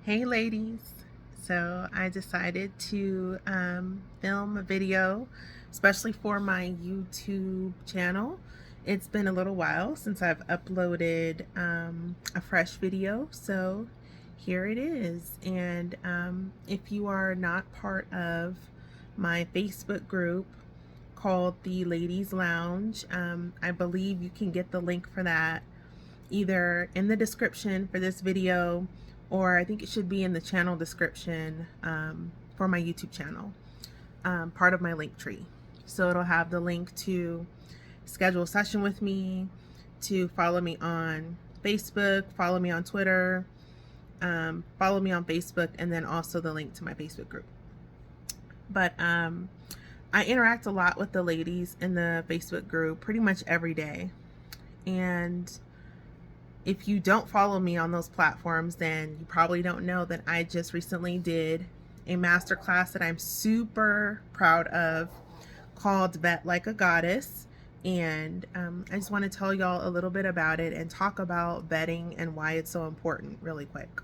Hey ladies, so I decided to film a video, especially for my YouTube channel. It's been a little while since I've uploaded a fresh video, so here it is. And if you are not part of my Facebook group called the Ladies Lounge, I believe you can get the link for that either in the description for this video, or I think it should be in the channel description for my YouTube channel, part of my link tree. So it'll have the link to schedule a session with me, to follow me on Facebook, follow me on Twitter, follow me on Facebook, and then also the link to my Facebook group. But I interact a lot with the ladies in the Facebook group pretty much every day. And if you don't follow me on those platforms, then you probably don't know that I just recently did a masterclass that I'm super proud of called Vet Like a Goddess. And I just want to tell y'all a little bit about it and talk about vetting and why it's so important really quick.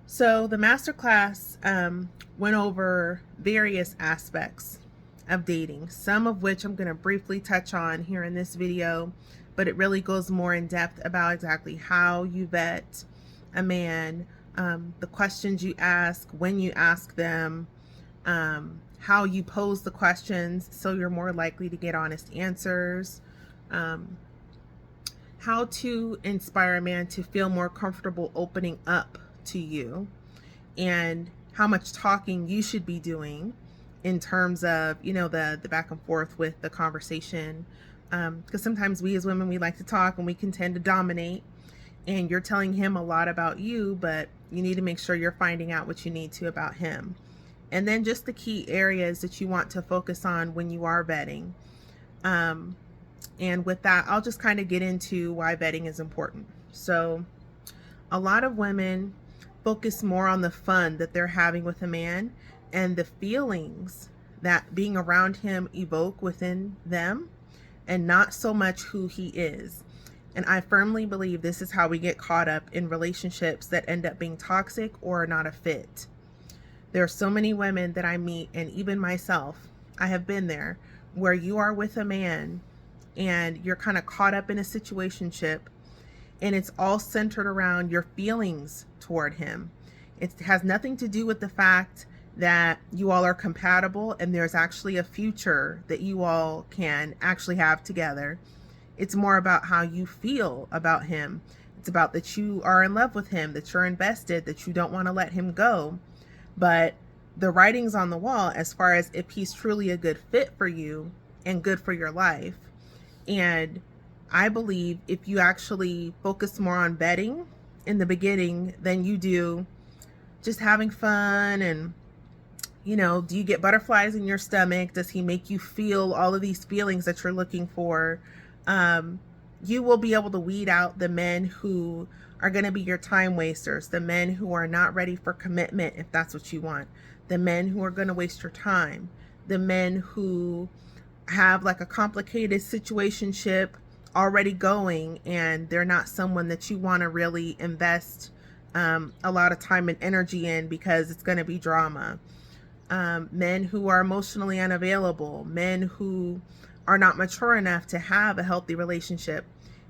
So the masterclass went over various aspects of dating, some of which I'm going to briefly touch on here in this video, but it really goes more in depth about exactly how you vet a man, the questions you ask, when you ask them, how you pose the questions so you're more likely to get honest answers, how to inspire a man to feel more comfortable opening up to you, and how much talking you should be doing in terms of, the back and forth with the conversation. Because sometimes we as women, we like to talk and we can tend to dominate, and you're telling him a lot about you, but you need to make sure you're finding out what you need to about him. And then just the key areas that you want to focus on when you are vetting. And with that, I'll just kind of get into why vetting is important. So a lot of women focus more on the fun that they're having with a man and the feelings that being around him evoke within them, and not so much who he is. And I firmly believe this is how we get caught up in relationships that end up being toxic or not a fit. There are so many women that I meet, and even myself, I have been there, where you are with a man and you're kind of caught up in a situationship, and it's all centered around your feelings toward him. It has nothing to do with the fact that you all are compatible and there's actually a future that you all can actually have together. It's more about how you feel about him. It's about that you are in love with him, that you're invested, that you don't want to let him go. But the writing's on the wall as far as if he's truly a good fit for you and good for your life. And I believe if you actually focus more on vetting in the beginning than you do just having fun and, do you get butterflies in your stomach? Does he make you feel all of these feelings that you're looking for? You will be able to weed out the men who are going to be your time wasters, the men who are not ready for commitment if that's what you want, the men who are going to waste your time, the men who have like a complicated situationship already going and they're not someone that you want to really invest a lot of time and energy in because it's going to be drama. Men who are emotionally unavailable, men who are not mature enough to have a healthy relationship.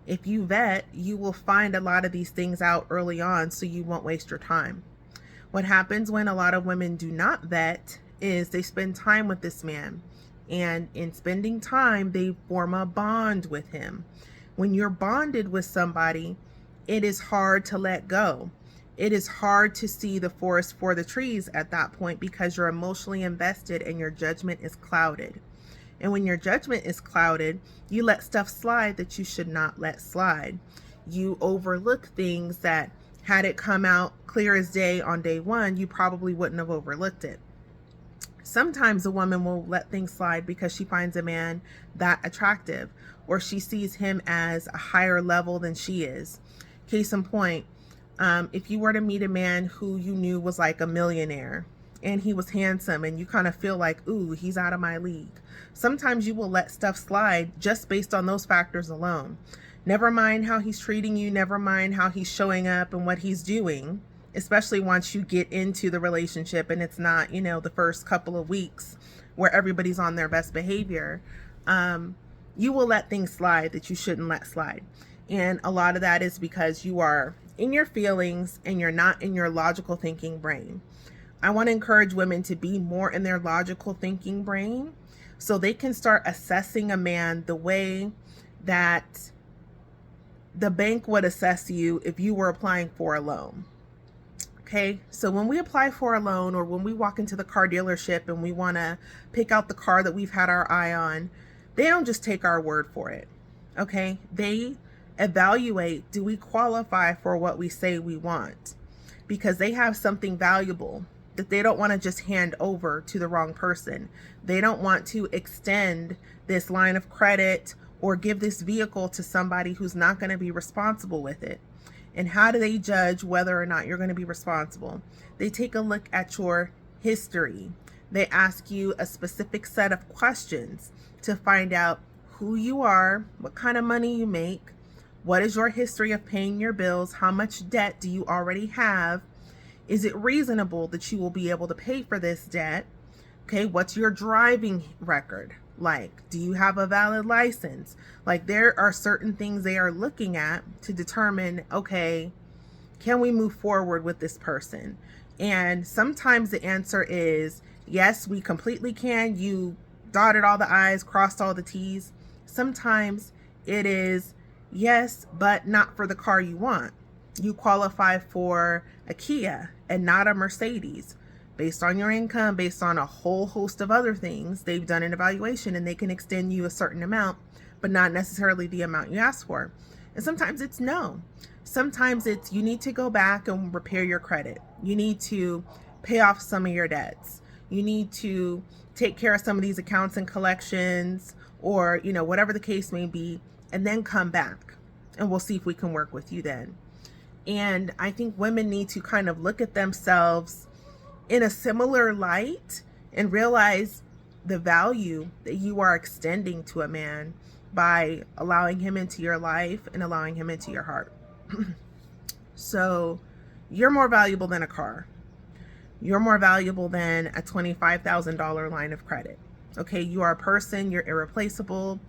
If you vet, you will find a lot of these things out early on so you won't waste your time. What happens when a lot of women do not vet is they spend time with this man, and in spending time, they form a bond with him. When you're bonded with somebody, it is hard to let go. It is hard to see the forest for the trees at that point because you're emotionally invested and your judgment is clouded. And when your judgment is clouded, you let stuff slide that you should not let slide. You overlook things that, had it come out clear as day on day one, you probably wouldn't have overlooked it. Sometimes a woman will let things slide because she finds a man that attractive, or she sees him as a higher level than she is. Case in point, if you were to meet a man who you knew was like a millionaire and he was handsome and you kind of feel like, ooh, he's out of my league. Sometimes you will let stuff slide just based on those factors alone. Never mind how he's treating you, never mind how he's showing up and what he's doing. especially once you get into the relationship and it's not, the first couple of weeks where everybody's on their best behavior. You will let things slide that you shouldn't let slide. And a lot of that is because you are in your feelings and you're not in your logical thinking brain. I want to encourage women to be more in their logical thinking brain so they can start assessing a man the way that the bank would assess you if you were applying for a loan. Okay, so when we apply for a loan, or when we walk into the car dealership and we want to pick out the car that we've had our eye on, they don't just take our word for it. Okay, they evaluate, do we qualify for what we say we want? Because they have something valuable that they don't want to just hand over to the wrong person. They don't want to extend this line of credit or give this vehicle to somebody who's not going to be responsible with it. And how do they judge whether or not you're going to be responsible? They take a look at your history. They ask you a specific set of questions to find out who you are, what kind of money you make, what is your history of paying your bills, how much debt do you already have, is it reasonable that you will be able to pay for this debt? Okay, what's your driving record like? Do you have a valid license? Like, there are certain things they are looking at to determine, okay, can we move forward with this person? And sometimes the answer is yes, we completely can. You dotted all the I's, crossed all the T's. Sometimes it is yes, but not for the car you want. You qualify for a Kia and not a Mercedes. Based on your income, based on a whole host of other things, they've done an evaluation and they can extend you a certain amount, but not necessarily the amount you asked for. And sometimes it's no. Sometimes it's you need to go back and repair your credit. You need to pay off some of your debts. You need to take care of some of these accounts and collections, or, whatever the case may be, and then come back and we'll see if we can work with you then. And I think women need to kind of look at themselves in a similar light and realize the value that you are extending to a man by allowing him into your life and allowing him into your heart. So you're more valuable than a car. You're more valuable than a $25,000 line of credit. Okay, you are a person, you're irreplaceable.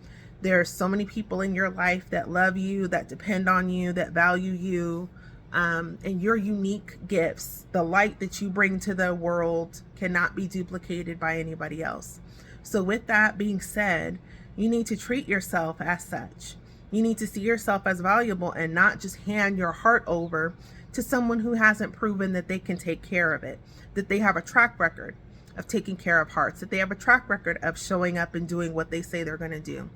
There are so many people in your life that love you, that depend on you, that value you. And your unique gifts, the light that you bring to the world, cannot be duplicated by anybody else. So with that being said, you need to treat yourself as such. You need to see yourself as valuable and not just hand your heart over to someone who hasn't proven that they can take care of it, that they have a track record of taking care of hearts, that they have a track record of showing up and doing what they say they're going to do.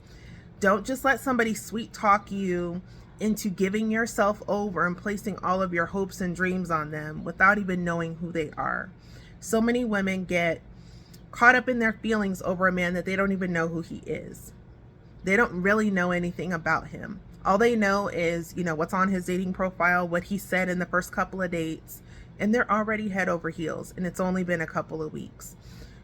Don't just let somebody sweet talk you into giving yourself over and placing all of your hopes and dreams on them without even knowing who they are. So many women get caught up in their feelings over a man that they don't even know who he is. They don't really know anything about him. All they know is, what's on his dating profile, what he said in the first couple of dates, and they're already head over heels, and it's only been a couple of weeks.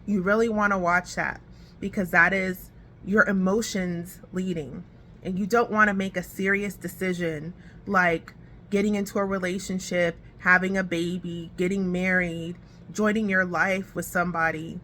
You really want to watch that, because that is your emotions leading. And you don't want to make a serious decision like getting into a relationship, having a baby, getting married, joining your life with somebody,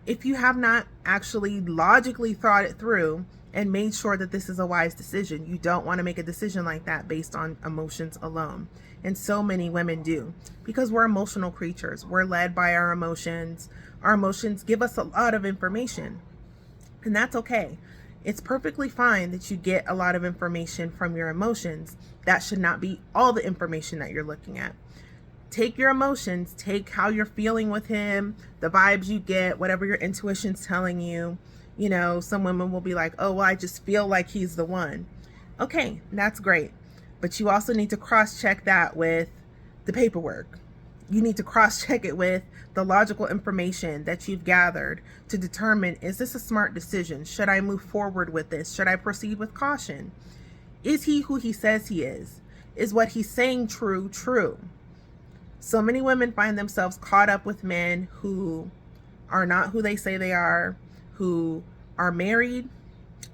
if you have not actually logically thought it through and made sure that this is a wise decision. You don't want to make a decision like that based on emotions alone. And so many women do, because we're emotional creatures. We're led by our emotions. Our emotions give us a lot of information, and that's okay. It's perfectly fine that you get a lot of information from your emotions. That should not be all the information that you're looking at. Take your emotions, take how you're feeling with him, the vibes you get, whatever your intuition's telling you. Some women will be like, oh, well, I just feel like he's the one. Okay, that's great. But you also need to cross-check that with the paperwork. You need to cross-check it with the logical information that you've gathered to determine, is this a smart decision? Should I move forward with this? Should I proceed with caution? Is he who he says he is? Is what he's saying true? So many women find themselves caught up with men who are not who they say they are, who are married,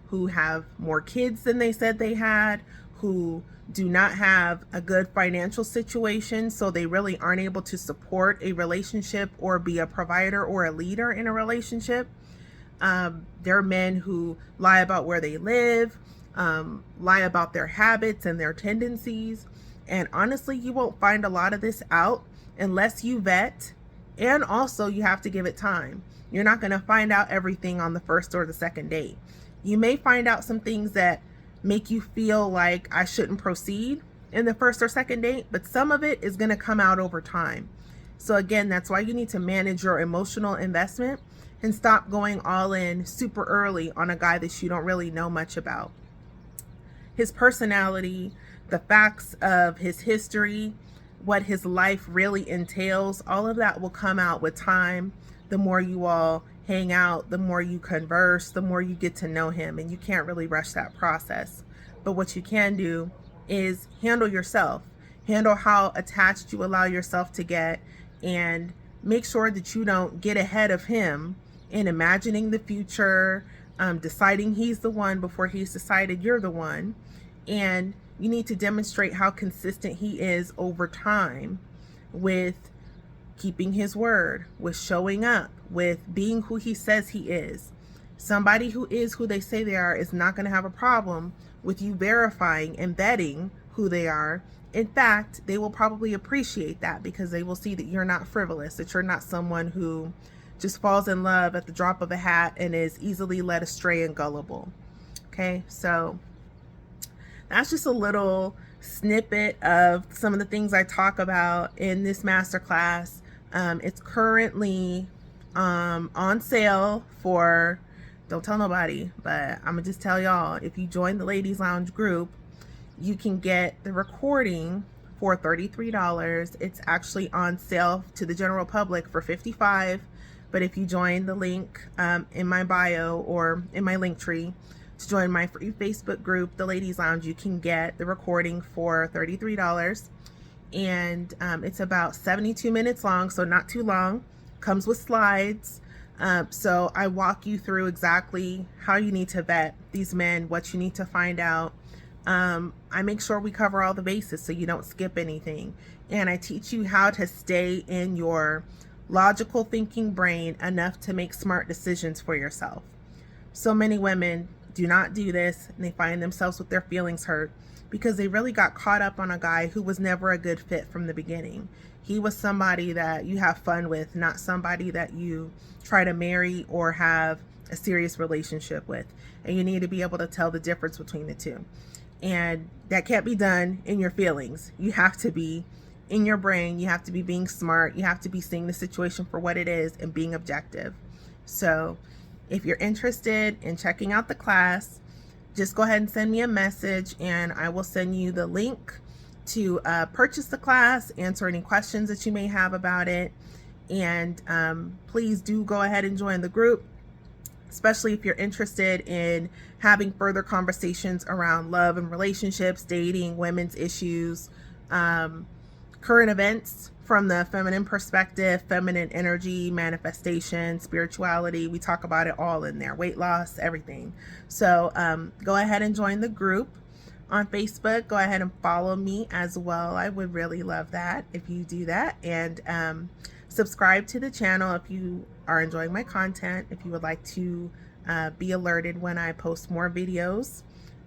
who have more kids than they said they had, who do not have a good financial situation, so they really aren't able to support a relationship or be a provider or a leader in a relationship. There are men who lie about where they live, lie about their habits and their tendencies. And honestly, you won't find a lot of this out unless you vet. And also, you have to give it time. You're not going to find out everything on the first or the second date. You may find out some things that make you feel like I shouldn't proceed in the first or second date, but some of it is going to come out over time. So again, that's why you need to manage your emotional investment and stop going all in super early on a guy that you don't really know much about. His personality, the facts of his history, what his life really entails, all of that will come out with time. The more you all hang out, the more you converse, the more you get to know him, and you can't really rush that process. But what you can do is handle yourself, handle how attached you allow yourself to get, and make sure that you don't get ahead of him in imagining the future, deciding he's the one before he's decided you're the one. And you need to demonstrate how consistent he is over time with keeping his word, with showing up, with being who he says he is. Somebody who is who they say they are is not going to have a problem with you verifying and vetting who they are. In fact, they will probably appreciate that because they will see that you're not frivolous, that you're not someone who just falls in love at the drop of a hat and is easily led astray and gullible. Okay, so that's just a little snippet of some of the things I talk about in this masterclass. It's currently on sale for, don't tell nobody, but I'm gonna just tell y'all, if you join the Ladies Lounge group, you can get the recording for $33. It's actually on sale to the general public for $55. But if you join the link in my bio or in my link tree to join my free Facebook group, the Ladies Lounge, you can get the recording for $33. And it's about 72 minutes long, so not too long. Comes with slides. So I walk you through exactly how you need to vet these men, what you need to find out. I make sure we cover all the bases so you don't skip anything. And I teach you how to stay in your logical thinking brain enough to make smart decisions for yourself. So many women do not do this, and they find themselves with their feelings hurt because they really got caught up on a guy who was never a good fit from the beginning. He was somebody that you have fun with, not somebody that you try to marry or have a serious relationship with. And you need to be able to tell the difference between the two. And that can't be done in your feelings. You have to be in your brain. You have to be being smart. You have to be seeing the situation for what it is and being objective. So if you're interested in checking out the class, just go ahead and send me a message and I will send you the link to purchase the class, answer any questions that you may have about it. And please do go ahead and join the group, especially if you're interested in having further conversations around love and relationships, dating, women's issues, current events from the feminine perspective, feminine energy, manifestation, spirituality. We talk about it all in there, weight loss, everything. So go ahead and join the group on Facebook. Go ahead and follow me as well. I would really love that if you do that. And subscribe to the channel if you are enjoying my content. If you would like to be alerted when I post more videos,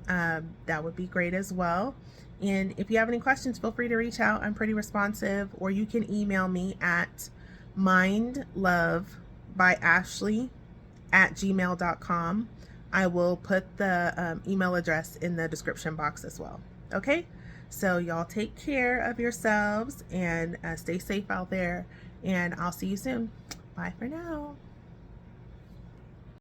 that would be great as well. And if you have any questions, feel free to reach out. I'm pretty responsive, or you can email me at mindlovebyashley@gmail.com. I will put the email address in the description box as well. Okay, so y'all take care of yourselves and stay safe out there, and I'll see you soon. Bye for now.